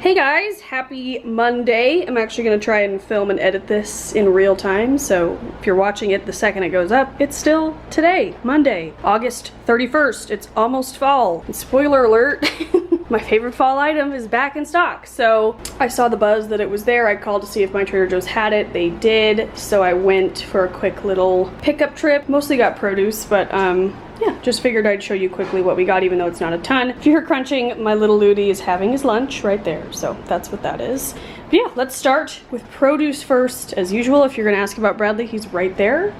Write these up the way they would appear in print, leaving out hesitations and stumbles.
Hey guys, happy Monday. I'm actually gonna try and film and edit this in real time, so if you're watching it the second it goes up, it's still today, Monday, August 31st. It's almost fall. And spoiler alert, my favorite fall item is back in stock. So I saw the buzz that it was there. I called to see if my Trader Joe's had it. They did, so I went for a quick little pickup trip. Mostly got produce, but yeah, just figured I'd show you quickly what we got, even though it's not a ton. If you hear crunching, my little Ludi is having his lunch right there, so that's what that is. But yeah, let's start with produce first. As usual, if you're gonna ask about Bradley, he's right there.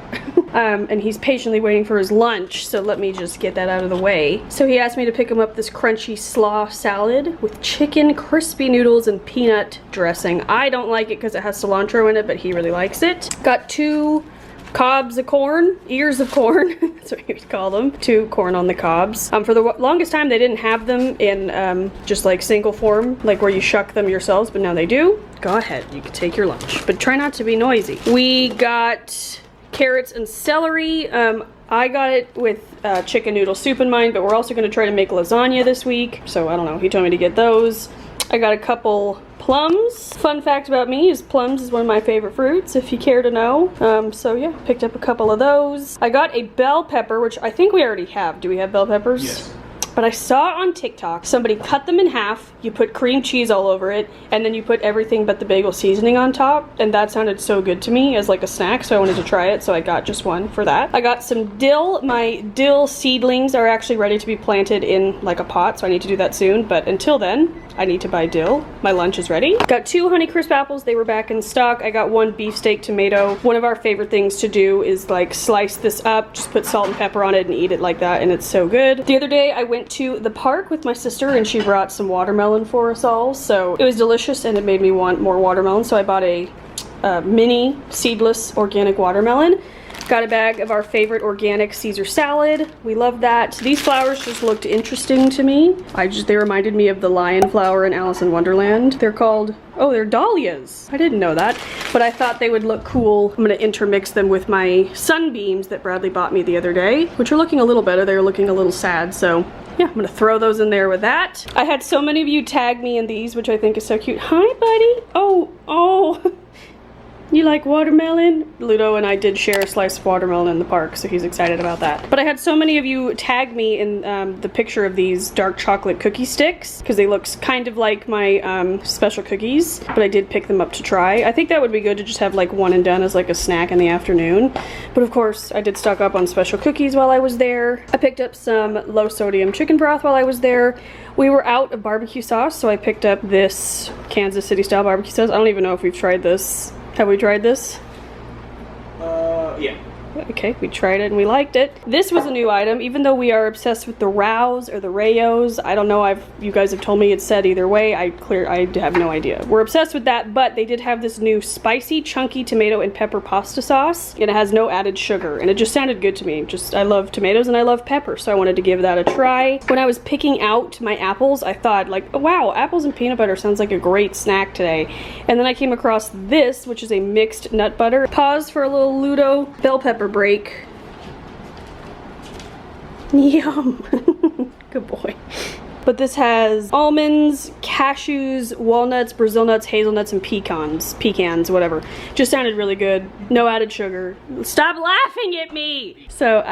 And he's patiently waiting for his lunch, so let me just get that out of the way. So he asked me to pick him up this crunchy slaw salad with chicken, crispy noodles, and peanut dressing. I don't like it because it has cilantro in it, but he really likes it. Got 2 cobs of corn, ears of corn, that's what you would call them. 2 corn on the cobs. For the longest time they didn't have them in just like single form, like where you shuck them yourselves, but now they do. Go ahead, you can take your lunch, but try not to be noisy. We got carrots and celery. I got it with chicken noodle soup in mind, but we're also gonna try to make lasagna this week, so I don't know, he told me to get those. I got a couple plums. Fun fact about me is plums is one of my favorite fruits, if you care to know. So yeah, picked up a couple of those. I got a bell pepper, which I think we already have. Do we have bell peppers? Yes. But I saw on TikTok, somebody cut them in half, you put cream cheese all over it, and then you put everything but the bagel seasoning on top, and that sounded so good to me as like a snack, so I wanted to try it, so I got just one for that. I got some dill. My dill seedlings are actually ready to be planted in like a pot, so I need to do that soon, but until then, I need to buy dill. My lunch is ready. Got 2 Honeycrisp apples, they were back in stock. I got 1 beefsteak tomato. One of our favorite things to do is like slice this up, just put salt and pepper on it and eat it like that, and it's so good. The other day I went to the park with my sister and she brought some watermelon for us all, so it was delicious and it made me want more watermelon, so I bought a mini seedless organic watermelon. Got a bag of our favorite organic Caesar salad. We love that. These flowers just looked interesting to me. They reminded me of the lion flower in Alice in Wonderland. They're called, oh, they're dahlias. I didn't know that, but I thought they would look cool. I'm gonna intermix them with my sunbeams that Bradley bought me the other day, which are looking a little better. They're looking a little sad, so yeah, I'm gonna throw those in there with that. I had so many of you tag me in these, which I think is so cute. Hi, buddy. Oh. You like watermelon? Ludo and I did share a slice of watermelon in the park, so he's excited about that. But I had so many of you tag me in the picture of these dark chocolate cookie sticks, because they look kind of like my special cookies, but I did pick them up to try. I think that would be good to just have like one and done as like a snack in the afternoon. But of course, I did stock up on special cookies while I was there. I picked up some low sodium chicken broth while I was there. We were out of barbecue sauce, so I picked up this Kansas City style barbecue sauce. I don't even know if we've tried this. Have we tried this? Yeah. Okay, we tried it and we liked it. This was a new item, even though we are obsessed with the Rows or the Rayos. I don't know, you guys have told me it's said either way. I have no idea. We're obsessed with that, but they did have this new spicy, chunky tomato and pepper pasta sauce, and it has no added sugar, and it just sounded good to me. I love tomatoes and I love pepper, so I wanted to give that a try. When I was picking out my apples, I thought like, oh, wow, apples and peanut butter sounds like a great snack today. And then I came across this, which is a mixed nut butter. Pause for a little Ludo bell pepper break. Yum. Good boy. But this has almonds, cashews, walnuts, Brazil nuts, hazelnuts, and pecans, whatever. Just sounded really good. No added sugar. Stop laughing at me! So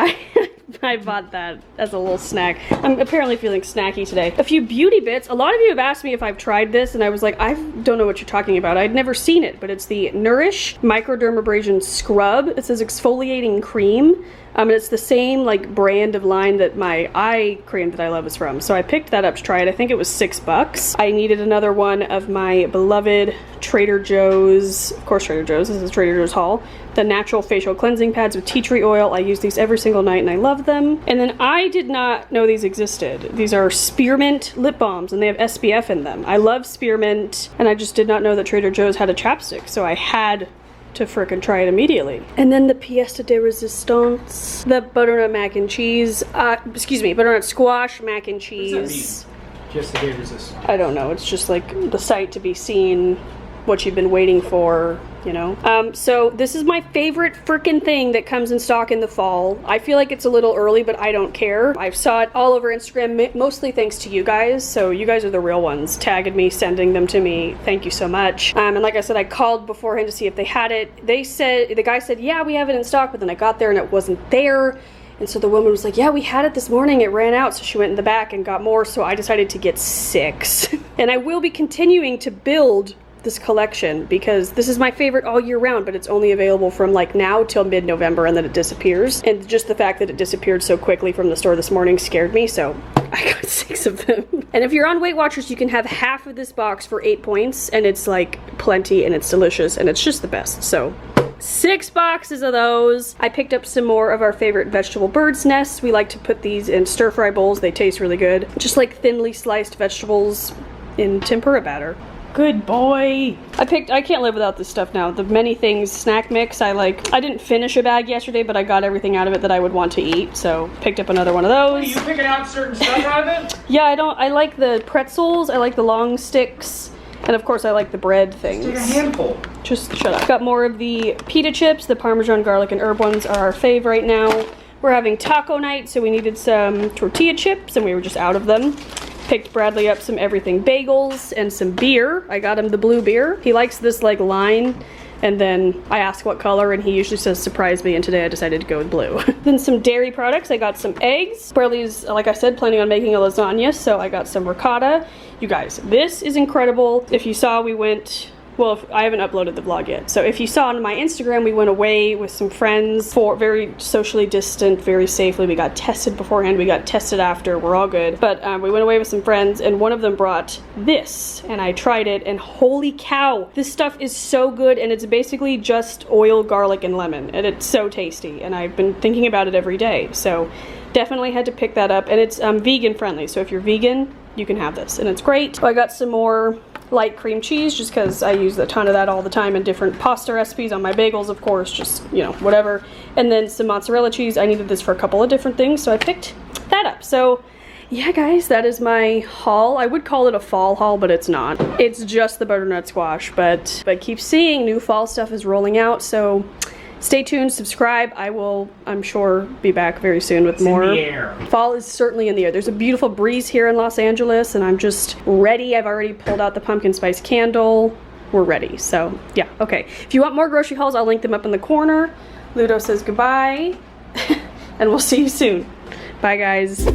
I bought that as a little snack. I'm apparently feeling snacky today. A few beauty bits. A lot of you have asked me if I've tried this, and I was like, I don't know what you're talking about. I'd never seen it, but it's the Nourish Microdermabrasion Scrub. It says exfoliating cream. And it's the same like brand of line that my eye cream that I love is from. So I picked that up to try it. I think it was $6. I needed another one of my beloved Trader Joe's, of course Trader Joe's, this is Trader Joe's haul. The natural facial cleansing pads with tea tree oil. I use these every single night and I love them. And then I did not know these existed. These are spearmint lip balms and they have SPF in them. I love spearmint and I just did not know that Trader Joe's had a chapstick, so I had to frickin' try it immediately. And then the pièce de résistance, the butternut mac and cheese, butternut squash mac and cheese. What does that mean? Pièce de résistance. I don't know, it's just like the sight to be seen what you've been waiting for, you know. So this is my favorite freaking thing that comes in stock in the fall. I feel like it's a little early, but I don't care. I saw it all over Instagram, mostly thanks to you guys. So you guys are the real ones, tagging me, sending them to me. Thank you so much. And like I said, I called beforehand to see if they had it. The guy said, yeah, we have it in stock, but then I got there and it wasn't there. And so the woman was like, yeah, we had it this morning, it ran out. So she went in the back and got more, so I decided to get 6. And I will be continuing to build this collection because this is my favorite all year round, but it's only available from like now till mid-November and then it disappears. And just the fact that it disappeared so quickly from the store this morning scared me, so I got 6 of them. And if you're on Weight Watchers, you can have half of this box for 8 points, and it's like plenty and it's delicious and it's just the best. So 6 boxes of those. I picked up some more of our favorite vegetable bird's nests. We like to put these in stir-fry bowls. They taste really good. Just like thinly sliced vegetables in tempura batter. Good boy. I can't live without this stuff now. The Many Things snack mix. I didn't finish a bag yesterday, but I got everything out of it that I would want to eat. So picked up another one of those. Are you picking out certain stuff out of it? Yeah, I like the pretzels. I like the long sticks. And of course I like the bread things. Take a handful. Just shut up. Got more of the pita chips. The Parmesan garlic and herb ones are our fave right now. We're having taco night, so we needed some tortilla chips and we were just out of them. Picked Bradley up some everything bagels and some beer. I got him the blue beer. He likes this like line, and then I ask what color and he usually says surprise me, and today I decided to go with blue. Then some dairy products. I got some eggs. Bradley's, like I said, planning on making a lasagna, so I got some ricotta. You guys, this is incredible. If you saw, we went, well, I haven't uploaded the vlog yet. So if you saw on my Instagram, we went away with some friends for very socially distant, very safely. We got tested beforehand, we got tested after, we're all good. But we went away with some friends and one of them brought this and I tried it and holy cow, this stuff is so good and it's basically just oil, garlic, and lemon. And it's so tasty and I've been thinking about it every day. So definitely had to pick that up, and it's vegan friendly. So if you're vegan, you can have this and it's great. So I got some more light cream cheese just because I use a ton of that all the time in different pasta recipes, on my bagels, of course, just, you know, whatever. And then some mozzarella cheese. I needed this for a couple of different things, so I picked that up. So yeah, guys, that is my haul. I would call it a fall haul, but it's not. It's just the butternut squash, but keep seeing new fall stuff is rolling out, so stay tuned, subscribe. I will, I'm sure, be back very soon with more. In the air. Fall is certainly in the air. There's a beautiful breeze here in Los Angeles and I'm just ready. I've already pulled out the pumpkin spice candle. We're ready. So yeah, okay. If you want more grocery hauls, I'll link them up in the corner. Ludo says goodbye and we'll see you soon. Bye, guys.